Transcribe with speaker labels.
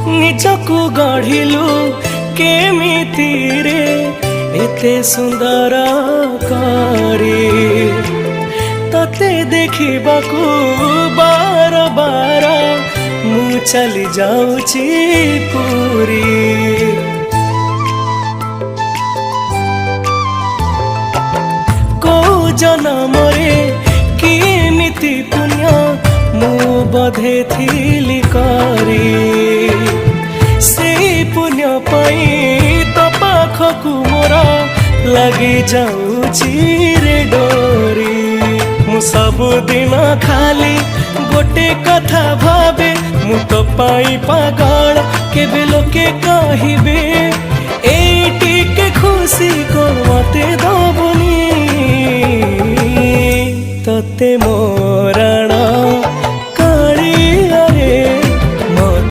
Speaker 1: ନିଜକୁ ଗଢିଲୁ କେମିତି ରେ ଏତେ ସୁନ୍ଦର କରି ତତେ ଦେଖିବାକୁ ବାର ବାର ମୁଁ ଚାଲି ଯାଉଛି ପୁରୀ। କୋଉ ଜନମରେ କେମିତି ପୁଣ୍ୟ ମୁଁ ବଧେ ଥିଲି କରି ସେଇ ପୁଣ୍ୟ ପାଇଁ ତ ପାଖକୁ ମୋର ଲାଗି ଯାଉଛି ରେ ଡୋରି। ମୁଁ ସବୁଦିନ ଖାଲି गोटे कथा भावे मु तो पाई पागल केबे लोके कहिबे एटी के खुशी को मते दबुनी तते मोराण